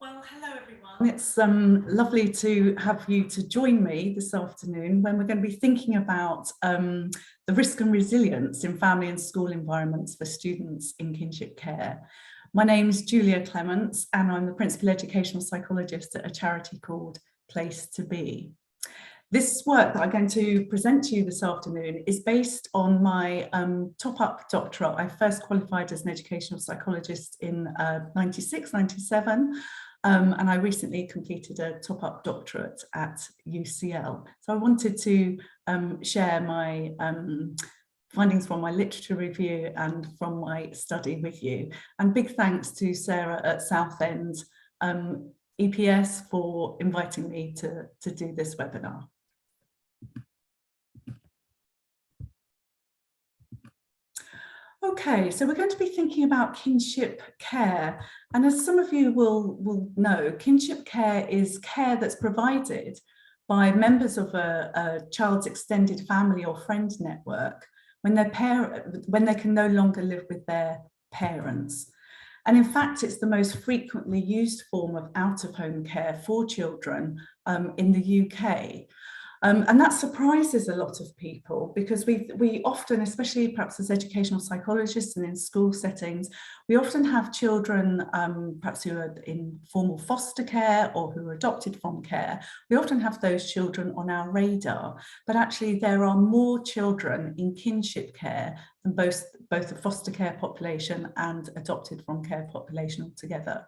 Well, hello everyone. It's lovely to have you to join me this afternoon when we're going to be thinking about the risk and resilience in family and school environments for students in kinship care. My name is Julia Clements and I'm the Principal Educational Psychologist at a charity called Place to Be. This work that I'm going to present to you this afternoon is based on my top-up doctorate. I first qualified as an educational psychologist in 96, 97. And I recently completed a top-up doctorate at UCL. So I wanted to share my findings from my literature review and from my study with you. And big thanks to Sarah at Southend EPS for inviting me to do this webinar. Okay, so we're going to be thinking about kinship care. And as some of you will know, kinship care is care that's provided by members of a child's extended family or friend network when they can no longer live with their parents. And in fact, it's the most frequently used form of out-of-home care for children in the UK. And that surprises a lot of people because we often, especially perhaps as educational psychologists and in school settings, we often have children perhaps who are in formal foster care or who are adopted from care. We often have those children on our radar, but actually there are more children in kinship care than both the foster care population and adopted from care population altogether.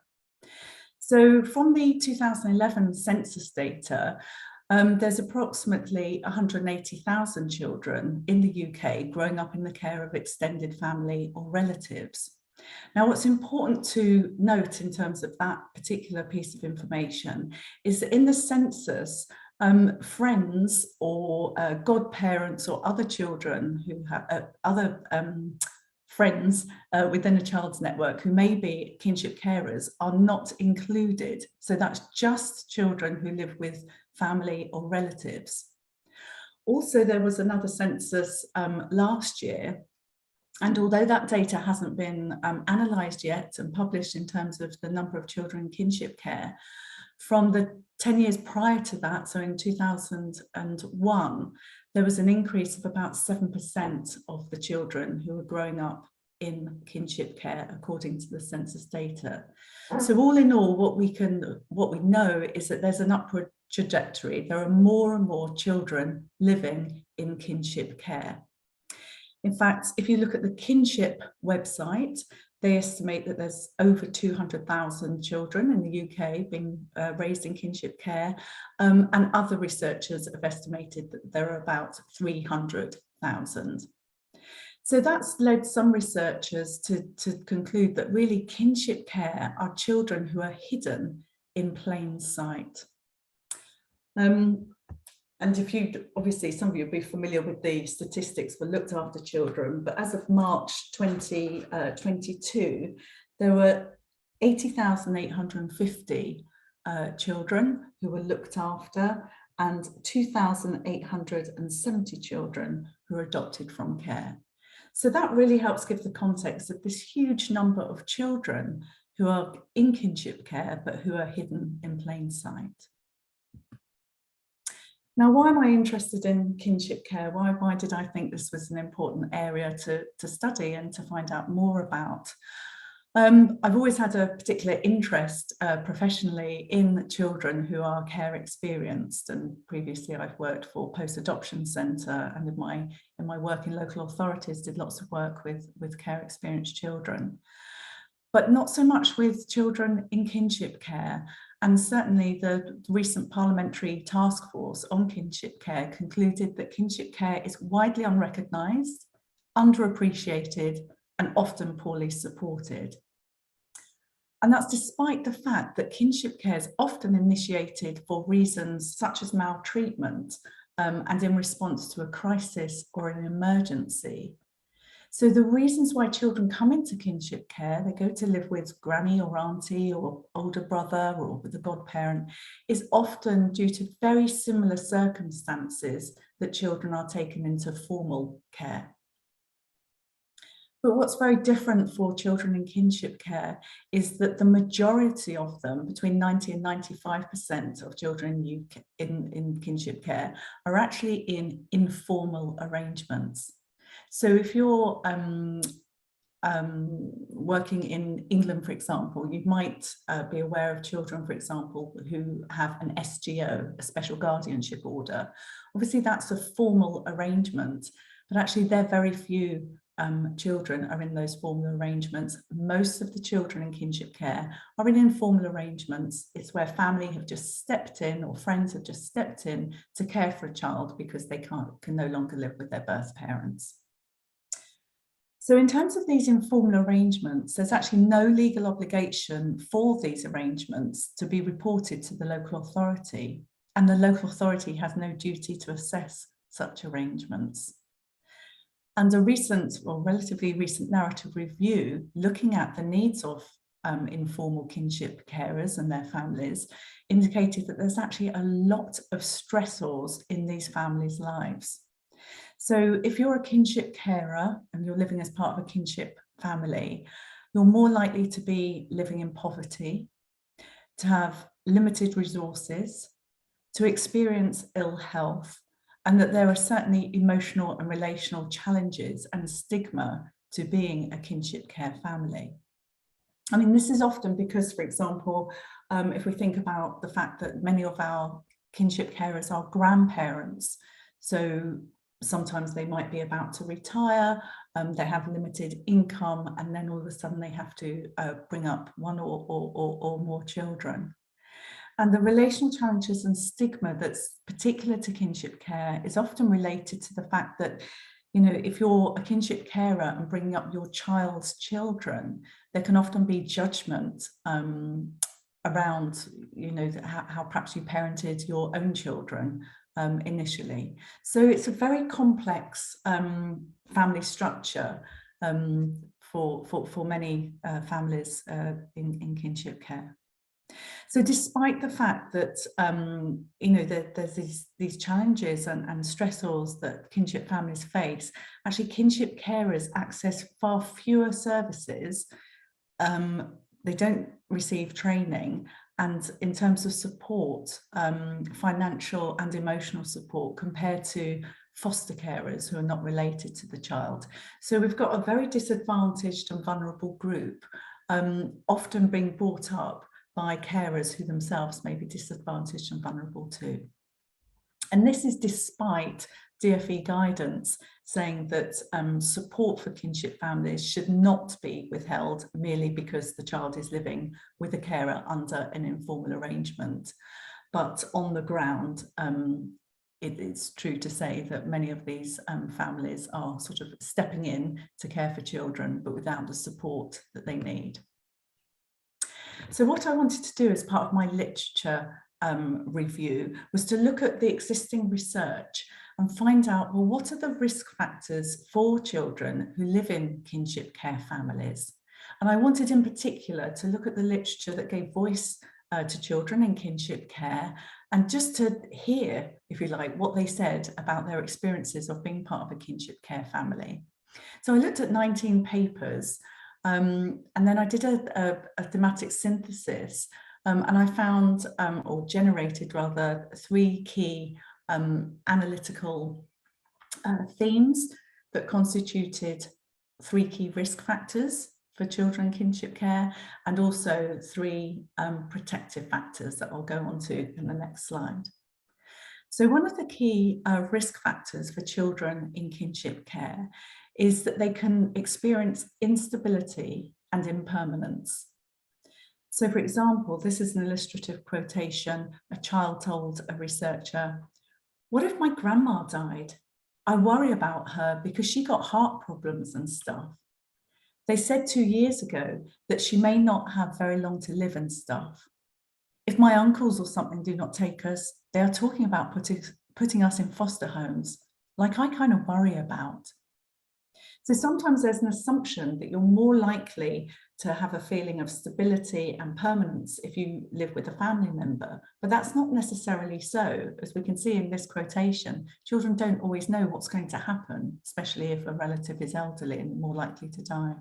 So from the 2011 census data, there's approximately 180,000 children in the UK growing up in the care of extended family or relatives. Now, what's important to note in terms of that particular piece of information is that in the census, friends or godparents or other children who have friends within a child's network who may be kinship carers are not included. So that's just children who live with family or relatives. Also, there was another census last year, and although that data hasn't been analysed yet and published in terms of the number of children in kinship care, from the 10 years prior to that, so in 2001, there was an increase of about 7% of the children who were growing up in kinship care, according to the census data. So all in all, what we know is that there's an upward trajectory. There are more and more children living in kinship care. In fact, if you look at the Kinship website, they estimate that there's over 200,000 children in the UK being raised in kinship care, and other researchers have estimated that there are about 300,000. So that's led some researchers to conclude that really kinship care are children who are hidden in plain sight. And if you, obviously some of you will be familiar with the statistics for looked after children, but as of March 2022, there were 80,850 children who were looked after and 2,870 children who were adopted from care. So that really helps give the context of this huge number of children who are in kinship care, but who are hidden in plain sight. Now, why am I interested in kinship care? Why did I think this was an important area to study and to find out more about? I've always had a particular interest professionally in children who are care experienced, and previously I've worked for Post-Adoption Centre, and in my work in local authorities did lots of work with care experienced children, but not so much with children in kinship care. And certainly the recent parliamentary task force on kinship care concluded that kinship care is widely unrecognised, underappreciated, and often poorly supported. And that's despite the fact that kinship care is often initiated for reasons such as maltreatment and in response to a crisis or an emergency. So the reasons why children come into kinship care, they go to live with granny or auntie or older brother or with a godparent, is often due to very similar circumstances that children are taken into formal care. But what's very different for children in kinship care is that the majority of them, between 90 and 95% of children in kinship care, are actually in informal arrangements. So if you're working in England, for example, you might be aware of children, for example, who have an SGO, a special guardianship order. Obviously, that's a formal arrangement, but actually there are very few children are in those formal arrangements. Most of the children in kinship care are in informal arrangements. It's where family have just stepped in or friends have just stepped in to care for a child because they can no longer live with their birth parents. So in terms of these informal arrangements, there's actually no legal obligation for these arrangements to be reported to the local authority, and the local authority has no duty to assess such arrangements. And a recent or relatively recent narrative review looking at the needs of informal kinship carers and their families indicated that there's actually a lot of stressors in these families' lives. So if you're a kinship carer and you're living as part of a kinship family, you're more likely to be living in poverty, to have limited resources, to experience ill health, and that there are certainly emotional and relational challenges and stigma to being a kinship care family. I mean, this is often because, for example, if we think about the fact that many of our kinship carers are grandparents, so sometimes they might be about to retire, they have limited income, and then all of a sudden they have to bring up one or more children. And the relational challenges and stigma that's particular to kinship care is often related to the fact that, you know, if you're a kinship carer and bringing up your child's children, there can often be judgment around, you know, how perhaps you parented your own children initially. So it's a very complex family structure for many families in kinship care. So despite the fact that, you know, there's these challenges and stressors that kinship families face, actually kinship carers access far fewer services. They don't receive training, and in terms of support, financial and emotional support, compared to foster carers who are not related to the child. So we've got a very disadvantaged and vulnerable group, often being brought up by carers who themselves may be disadvantaged and vulnerable too. And this is despite DfE guidance saying that support for kinship families should not be withheld merely because the child is living with a carer under an informal arrangement. But on the ground, it's true to say that many of these families are sort of stepping in to care for children, but without the support that they need. So what I wanted to do as part of my literature review was to look at the existing research and find out, well, what are the risk factors for children who live in kinship care families? And I wanted in particular to look at the literature that gave voice to children in kinship care, and just to hear, if you like, what they said about their experiences of being part of a kinship care family. So I looked at 19 papers, and then I did a thematic synthesis, and I found, or generated rather, 3 key analytical themes that constituted 3 key risk factors for children in kinship care, and also 3 protective factors that I'll go on to in the next slide. So one of the key risk factors for children in kinship care is that they can experience instability and impermanence. So for example, this is an illustrative quotation. A child told a researcher, "What if my grandma died? I worry about her because she got heart problems and stuff. They said 2 years ago that she may not have very long to live and stuff. If my uncles or something do not take us, they are talking about putting us in foster homes, like I kind of worry about." So sometimes there's an assumption that you're more likely to have a feeling of stability and permanence if you live with a family member, but that's not necessarily so. As we can see in this quotation, children don't always know what's going to happen, especially if a relative is elderly and more likely to die.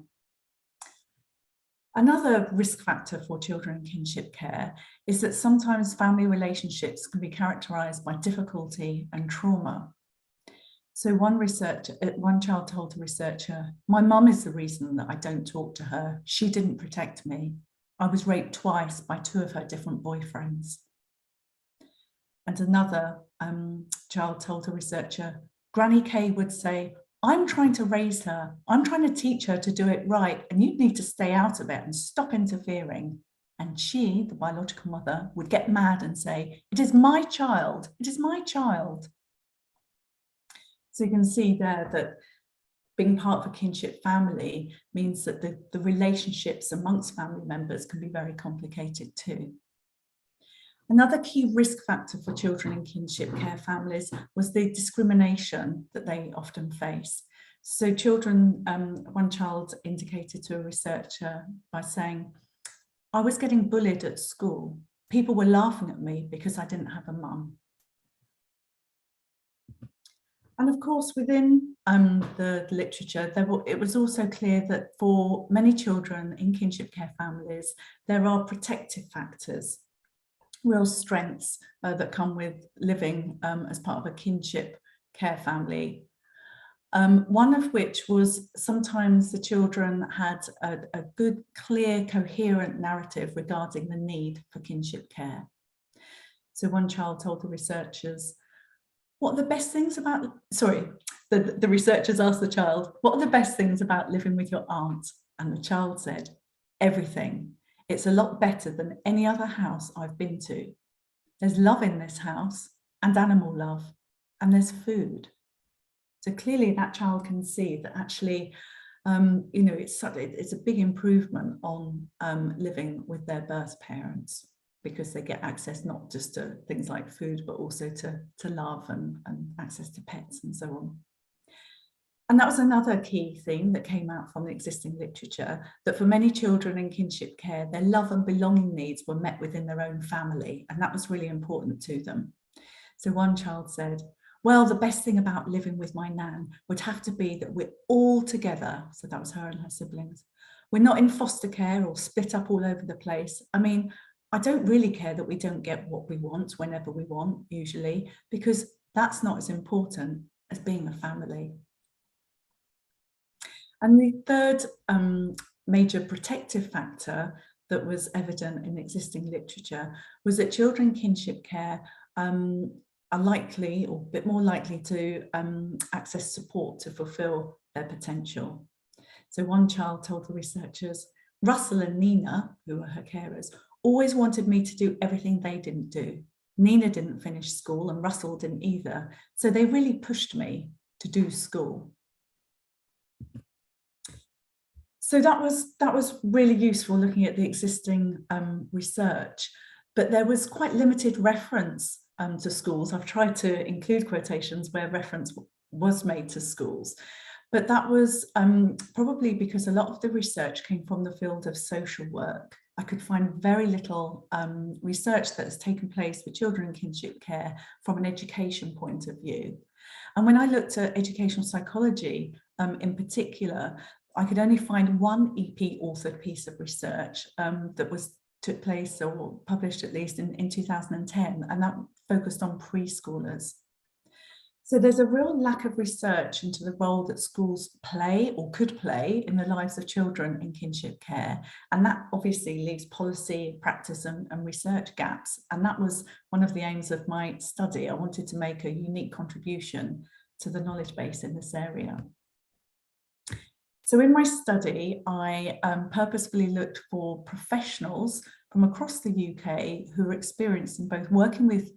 Another risk factor for children in kinship care is that sometimes family relationships can be characterized by difficulty and trauma. So one child told a researcher, "My mum is the reason that I don't talk to her. She didn't protect me. I was raped twice by 2 of her different boyfriends." And another child told a researcher, "Granny Kay would say, I'm trying to raise her. I'm trying to teach her to do it right, and you need to stay out of it and stop interfering." And she, the biological mother, would get mad and say, "It is my child. It is my child." So you can see there that being part of a kinship family means that the relationships amongst family members can be very complicated too. Another key risk factor for children in kinship care families was the discrimination that they often face. So children, one child indicated to a researcher by saying, "I was getting bullied at school. People were laughing at me because I didn't have a mum." And of course, within the literature, it was also clear that for many children in kinship care families, there are protective factors, real strengths that come with living as part of a kinship care family. One of which was sometimes the children had a good, clear, coherent narrative regarding the need for kinship care. So one child told the researchers, "What are the best things about," the researchers asked the child, "What are the best things about living with your aunt?" And the child said, "Everything. It's a lot better than any other house I've been to. There's love in this house and animal love, and there's food." So clearly that child can see that actually, it's a big improvement on living with their birth parents, because they get access not just to things like food, but also to love and access to pets and so on. And that was another key theme that came out from the existing literature, that for many children in kinship care, their love and belonging needs were met within their own family, and that was really important to them. So one child said, "Well, the best thing about living with my nan would have to be that we're all together." So that was her and her siblings. "We're not in foster care or split up all over the place. I mean, I don't really care that we don't get what we want whenever we want, usually, because that's not as important as being a family." And the third major protective factor that was evident in existing literature was that children in kinship care are likely, or a bit more likely, to access support to fulfill their potential. So one child told the researchers, "Russell and Nina," who were her carers, "always wanted me to do everything they didn't do. Nina didn't finish school and Russell didn't either. So they really pushed me to do school." So that was really useful, looking at the existing research, but there was quite limited reference to schools. I've tried to include quotations where reference was made to schools, but that was probably because a lot of the research came from the field of social work. I could find very little research that has taken place with children in kinship care from an education point of view. And when I looked at educational psychology in particular, I could only find one EP authored piece of research that took place, or published at least, in 2010, and that focused on preschoolers. So there's a real lack of research into the role that schools play or could play in the lives of children in kinship care. And that obviously leaves policy, practice and research gaps. And that was one of the aims of my study. I wanted to make a unique contribution to the knowledge base in this area. So in my study, I purposefully looked for professionals from across the UK who are experienced in both working with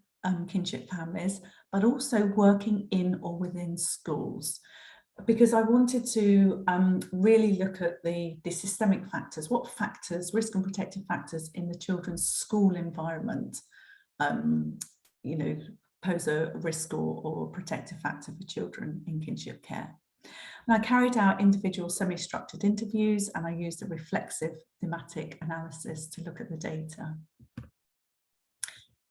kinship families, but also working in or within schools, because I wanted to really look at the systemic factors, what factors, risk and protective factors in the children's school environment, pose a risk or protective factor for children in kinship care. And I carried out individual semi-structured interviews, and I used a reflexive thematic analysis to look at the data.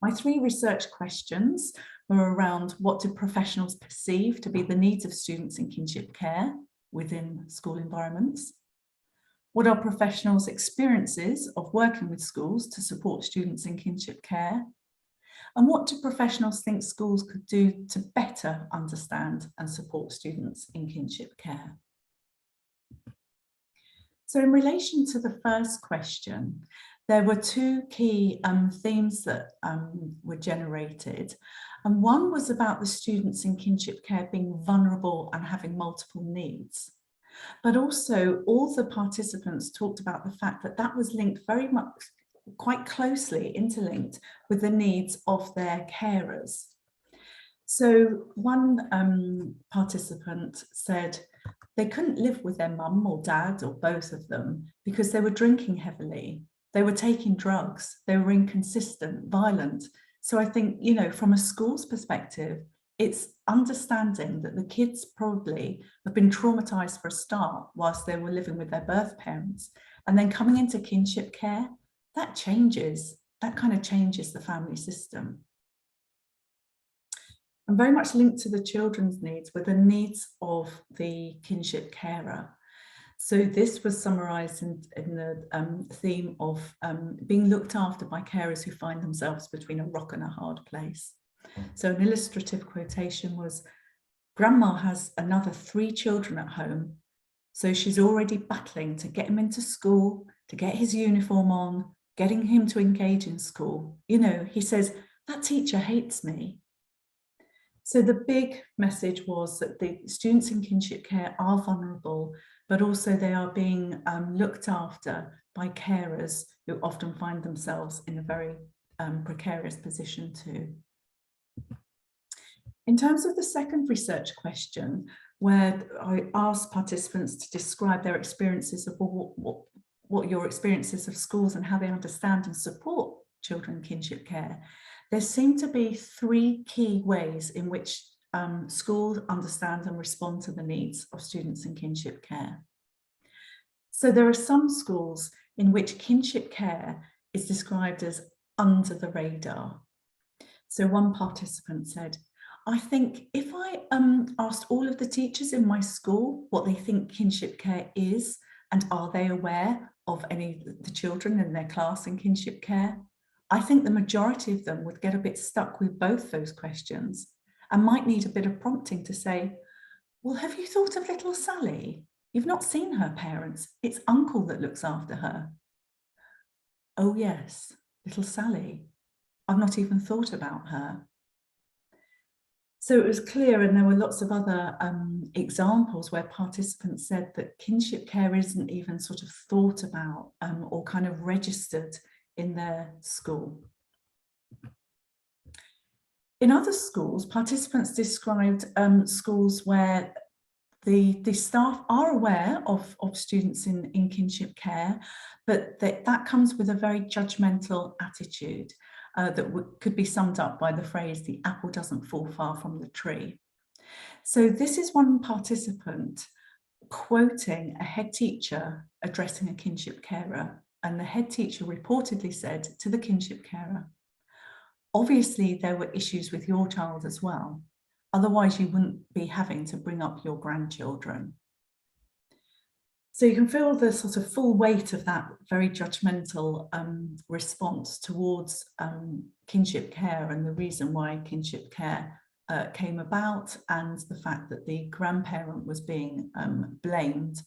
My 3 research questions were around what do professionals perceive to be the needs of students in kinship care within school environments? What are professionals' experiences of working with schools to support students in kinship care? And what do professionals think schools could do to better understand and support students in kinship care? So in relation to the first question, there were 2 key themes that were generated. And one was about the students in kinship care being vulnerable and having multiple needs. But also all the participants talked about the fact that that was linked very much, quite closely interlinked with the needs of their carers. So one participant said they couldn't live with their mum or dad or both of them because they were drinking heavily, they were taking drugs, they were inconsistent, violent. So I think, you know, from a school's perspective, it's understanding that the kids probably have been traumatized for a start whilst they were living with their birth parents, and then coming into kinship care, that kind of changes the family system. And very much linked to the children's needs were the needs of the kinship carer. So this was summarised in the theme of being looked after by carers who find themselves between a rock and a hard place. So an illustrative quotation was, "Grandma has another 3 children at home, so she's already battling to get him into school, to get his uniform on, getting him to engage in school. You know, he says, that teacher hates me." So the big message was that the students in kinship care are vulnerable, but also they are being looked after by carers who often find themselves in a very precarious position too. In terms of the second research question, where I asked participants to describe their experiences of what your experiences of schools and how they understand and support children in kinship care, there seem to be 3 key ways in which schools understand and respond to the needs of students in kinship care. So there are some schools in which kinship care is described as under the radar. So one participant said, "I think if I asked all of the teachers in my school what they think kinship care is, and are they aware of any of the children in their class in kinship care, I think the majority of them would get a bit stuck with both those questions and might need a bit of prompting to say, well, have you thought of little Sally? You've not seen her parents. It's uncle that looks after her." "Oh yes, little Sally. I've not even thought about her." So it was clear, and there were lots of other examples where participants said that kinship care isn't even sort of thought about or kind of registered in their school. In other schools, participants described schools where the staff are aware of students in kinship care, but that comes with a very judgmental attitude that could be summed up by the phrase, "the apple doesn't fall far from the tree." So this is one participant quoting a head teacher addressing a kinship carer, and the head teacher reportedly said to the kinship carer, "Obviously there were issues with your child as well. Otherwise, you wouldn't be having to bring up your grandchildren." So you can feel the sort of full weight of that very judgmental response towards kinship care and the reason why kinship care came about, and the fact that the grandparent was being blamed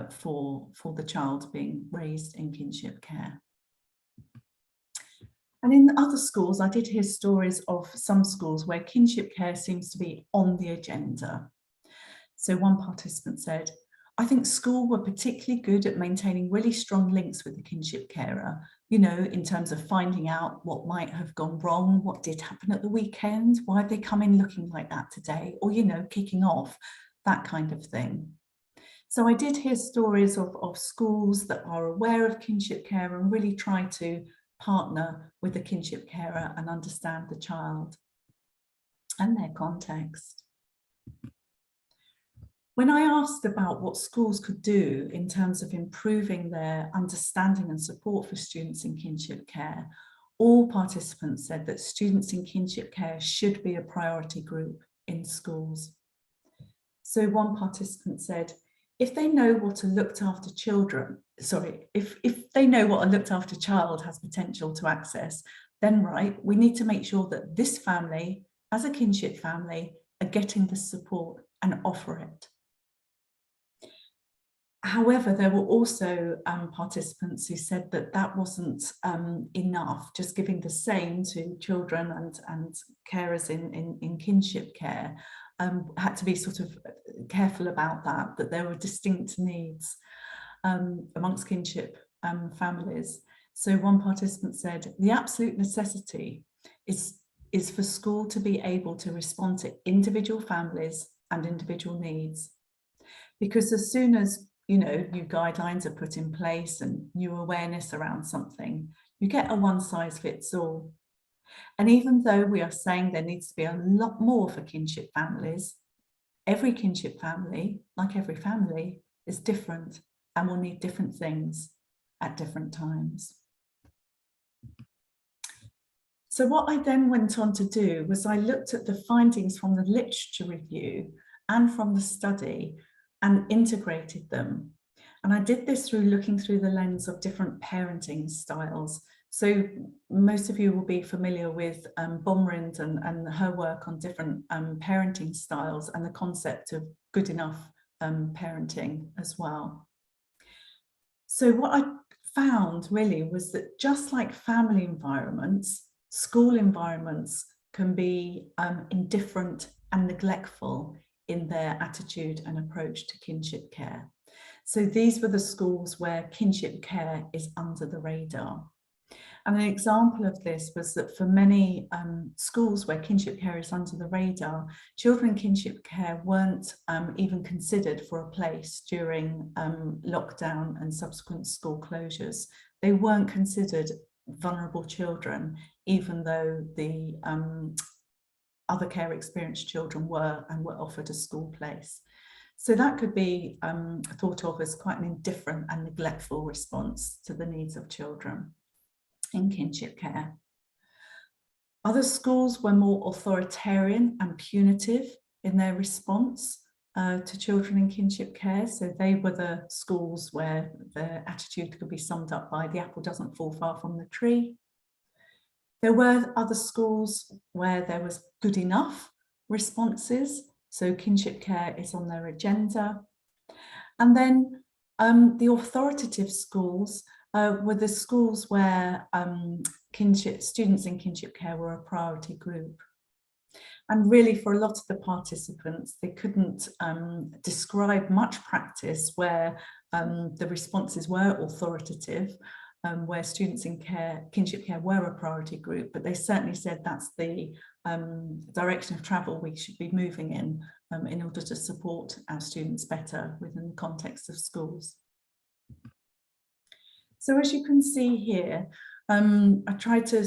for the child being raised in kinship care. And in other schools, I did hear stories of some schools where kinship care seems to be on the agenda. So one participant said, "I think school were particularly good at maintaining really strong links with the kinship carer, you know, in terms of finding out what might have gone wrong, what did happen at the weekend, why have they come in looking like that today, or, you know, kicking off, that kind of thing." So I did hear stories of schools that are aware of kinship care and really try to partner with the kinship carer and understand the child and their context. When I asked about what schools could do in terms of improving their understanding and support for students in kinship care, all participants said that students in kinship care should be a priority group in schools. So one participant said, if they know what a looked after if they know what a looked after child has potential to access, then right, we need to make sure that this family, as a kinship family, are getting the support and offer it. However, there were also participants who said that that wasn't enough, just giving the same to children and carers in kinship care. Had to be sort of careful about that there were distinct needs amongst kinship families. So one participant said, the absolute necessity is for school to be able to respond to individual families and individual needs. Because as soon as new guidelines are put in place and new awareness around something, you get a one-size-fits-all. And even though we are saying there needs to be a lot more for kinship families, every kinship family, like every family, is different and will need different things at different times. So what I then went on to do was I looked at the findings from the literature review and from the study and integrated them. And I did this through looking through the lens of different parenting styles. So most of you will be familiar with Bomrind and her work on different parenting styles and the concept of good enough parenting as well. So what I found really was that just like family environments, school environments can be indifferent and neglectful in their attitude and approach to kinship care. So these were the schools where kinship care is under the radar. And an example of this was that for many schools where kinship care is under the radar, children in kinship care weren't even considered for a place during lockdown and subsequent school closures. They weren't considered vulnerable children, even though the other care experienced children were offered a school place. So that could be thought of as quite an indifferent and neglectful response to the needs of children in kinship care. Other schools were more authoritarian and punitive in their response to children in kinship care. So they were the schools where their attitude could be summed up by the apple doesn't fall far from the tree. There were other schools where there was good enough responses. So kinship care is on their agenda. And then the authoritative schools were the schools where students in kinship care were a priority group. And really for a lot of the participants, they couldn't describe much practice where the responses were authoritative, where students in kinship care were a priority group, but they certainly said that's the direction of travel we should be moving in order to support our students better within the context of schools. So as you can see here, I tried to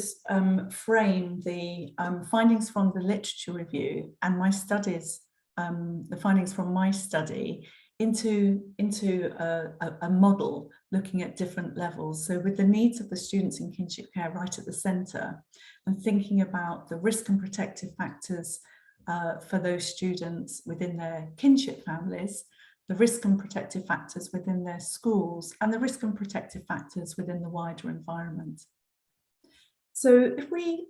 frame the findings from the literature review and my studies, the findings from my study into a model looking at different levels. So with the needs of the students in kinship care right at the centre, and thinking about the risk and protective factors for those students within their kinship families, the risk and protective factors within their schools, and the risk and protective factors within the wider environment. So if we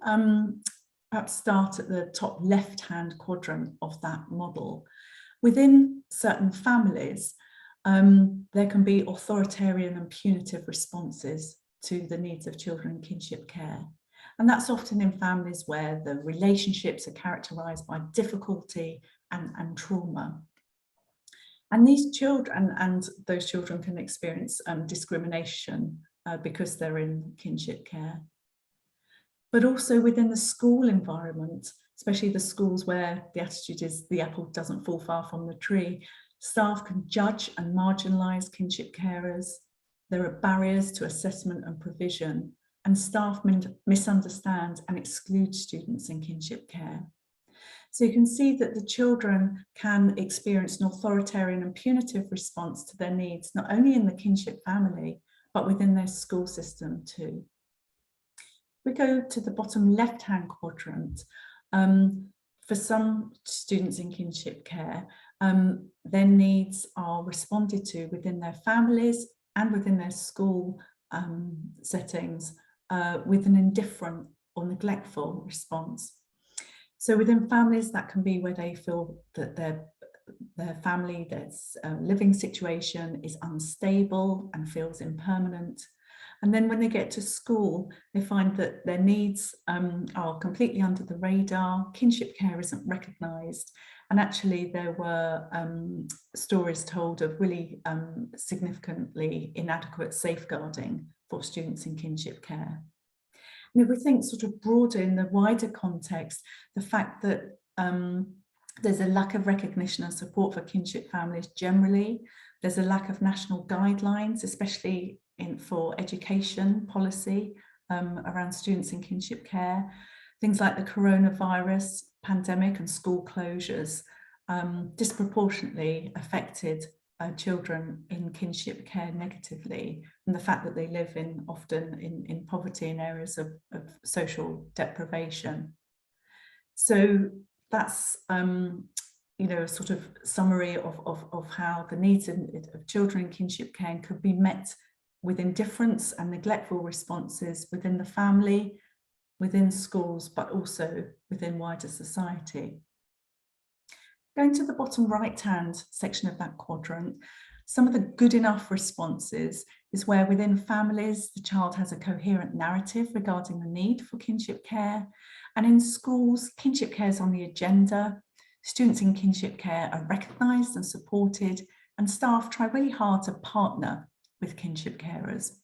perhaps start at the top left-hand quadrant of that model, within certain families, there can be authoritarian and punitive responses to the needs of children in kinship care. And that's often in families where the relationships are characterised by difficulty and trauma. And these children, and those children can experience discrimination because they're in kinship care. But also within the school environment, especially the schools where the attitude is the apple doesn't fall far from the tree, staff can judge and marginalise kinship carers. There are barriers to assessment and provision, and staff misunderstand and exclude students in kinship care. So you can see that the children can experience an authoritarian and punitive response to their needs, not only in the kinship family, but within their school system too. We go to the bottom left-hand quadrant. For some students in kinship care, their needs are responded to within their families and within their school settings with an indifferent or neglectful response. So within families, that can be where they feel that their family, their living situation is unstable and feels impermanent. And then when they get to school, they find that their needs are completely under the radar, kinship care isn't recognised, and actually there were stories told of really significantly inadequate safeguarding for students in kinship care. And if we think sort of broader in the wider context, the fact that there's a lack of recognition and support for kinship families generally, there's a lack of national guidelines, especially for education policy around students in kinship care. Things like the coronavirus pandemic and school closures disproportionately affected children in kinship care negatively, and the fact that they live often in poverty in areas of social deprivation. So that's a sort of summary of how the needs of children in kinship care could be met with indifference and neglectful responses within the family, within schools, but also within wider society. Going to the bottom right-hand section of that quadrant, some of the good enough responses is where within families, the child has a coherent narrative regarding the need for kinship care. And in schools, kinship care is on the agenda. Students in kinship care are recognised and supported, and staff try really hard to partner with kinship carers.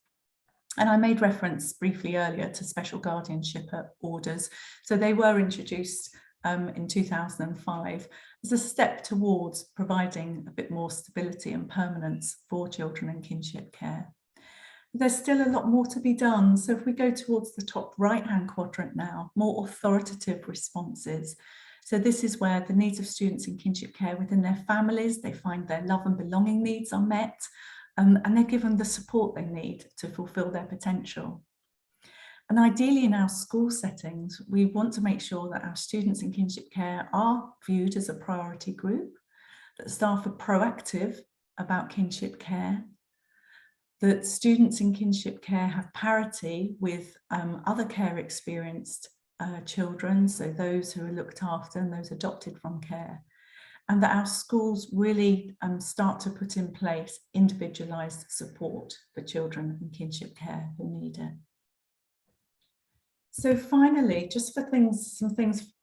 And I made reference briefly earlier to special guardianship orders. So they were introduced in 2005 as a step towards providing a bit more stability and permanence for children in kinship care. There's still a lot more to be done. So if we go towards the top right-hand quadrant now, more authoritative responses. So this is where the needs of students in kinship care within their families, they find their love and belonging needs are met, and they're given the support they need to fulfill their potential. And ideally in our school settings, we want to make sure that our students in kinship care are viewed as a priority group, that staff are proactive about kinship care, that students in kinship care have parity with other care experienced children, so those who are looked after and those adopted from care, and that our schools really start to put in place individualised support for children in kinship care who need it. So finally, just for some things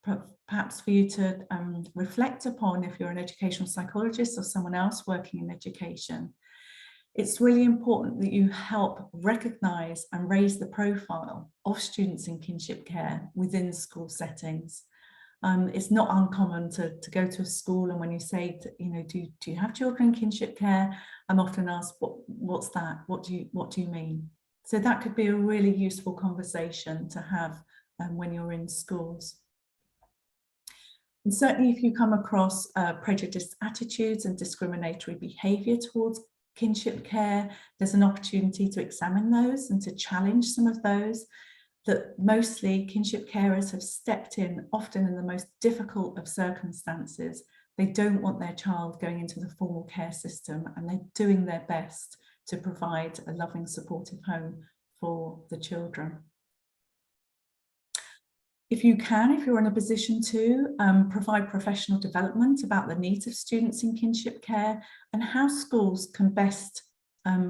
perhaps for you to reflect upon if you're an educational psychologist or someone else working in education, it's really important that you help recognise and raise the profile of students in kinship care within school settings. It's not uncommon to go to a school, and when you say, do you have children in kinship care? I'm often asked, what's that? What do you mean? So that could be a really useful conversation to have when you're in schools. And certainly if you come across prejudiced attitudes and discriminatory behaviour towards kinship care, there's an opportunity to examine those and to challenge some of those. That mostly kinship carers have stepped in, often in the most difficult of circumstances. They don't want their child going into the formal care system, and they're doing their best to provide a loving, supportive home for the children. If you can, if you're in a position to, provide professional development about the needs of students in kinship care and how schools can best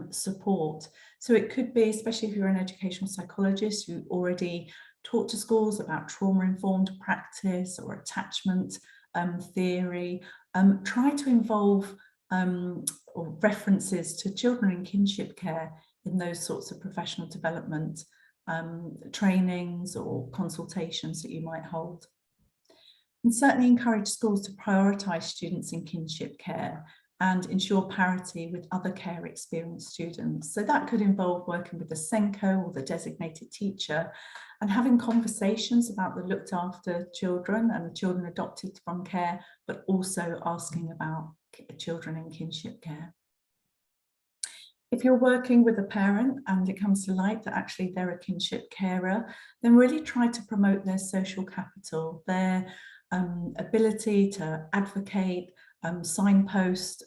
support. So it could be, especially if you're an educational psychologist, you already talk to schools about trauma-informed practice or attachment theory. Try to involve or references to children in kinship care in those sorts of professional development trainings or consultations that you might hold. And certainly encourage schools to prioritise students in kinship care and ensure parity with other care experienced students. So that could involve working with the SENCO or the designated teacher and having conversations about the looked after children and the children adopted from care, but also asking about children in kinship care. If you're working with a parent and it comes to light that actually they're a kinship carer, then really try to promote their social capital, their ability to advocate, signpost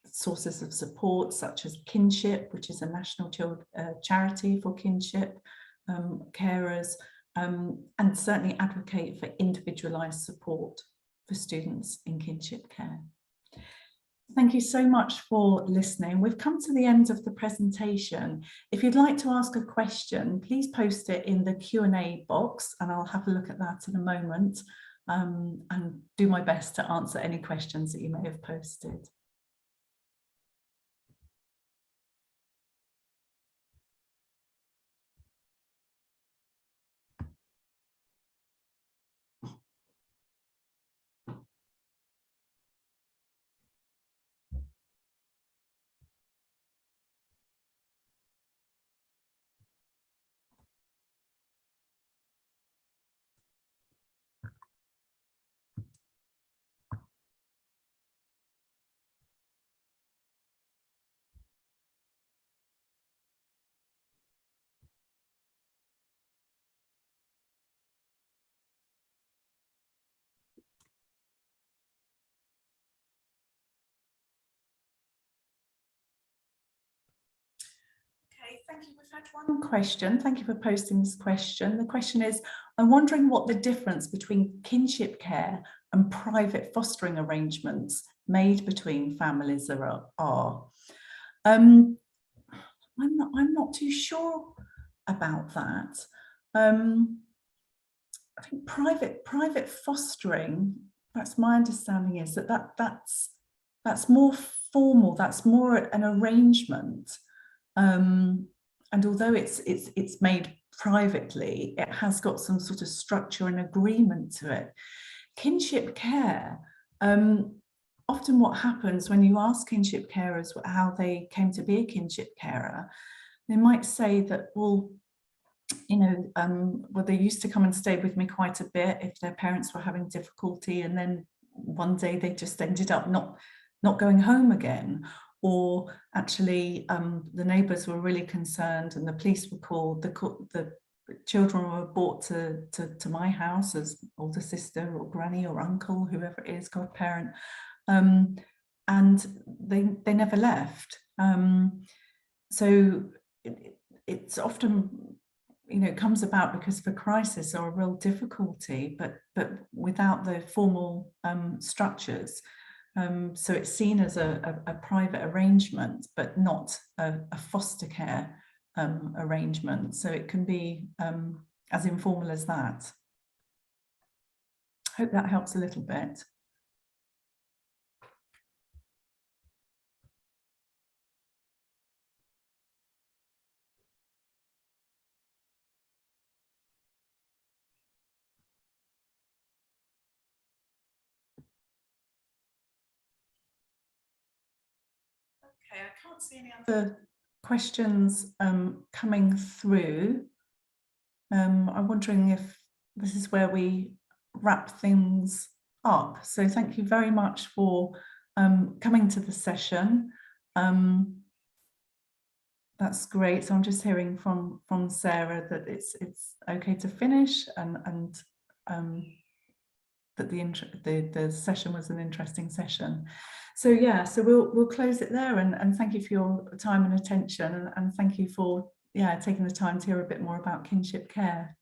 sources of support such as Kinship, which is a national charity for kinship carers, and certainly advocate for individualised support for students in kinship care. Thank you so much for listening. We've come to the end of the presentation. If you'd like to ask a question, please post it in the Q&A box and I'll have a look at that in a moment and do my best to answer any questions that you may have posted. Thank you. We've had one question. Thank you for posting this question. The question is, I'm wondering what the difference between kinship care and private fostering arrangements made between families are. I'm not too sure about that. I think private fostering, that's my understanding, is that's more formal, that's more an arrangement. And although it's made privately, it has got some sort of structure and agreement to it. Kinship care, often what happens when you ask kinship carers how they came to be a kinship carer, they might say that, well, you know, well, they used to come and stay with me quite a bit if their parents were having difficulty, and then one day they just ended up not going home again. Or actually the neighbours were really concerned and the police were called, the children were brought to my house as older sister or granny or uncle, whoever it is, godparent, and they never left. So it's often, you know, it comes about because of a crisis or a real difficulty, but without the formal structures. So it's seen as a private arrangement, but not a foster care arrangement. So it can be as informal as that. Hope that helps a little bit. Okay, I can't see any other questions coming through. I'm wondering if this is where we wrap things up. So thank you very much for coming to the session. That's great. So I'm just hearing from Sarah that it's okay to finish and that the session was an interesting session. So yeah, so we'll close it there, and thank you for your time and attention, and thank you for taking the time to hear a bit more about kinship care.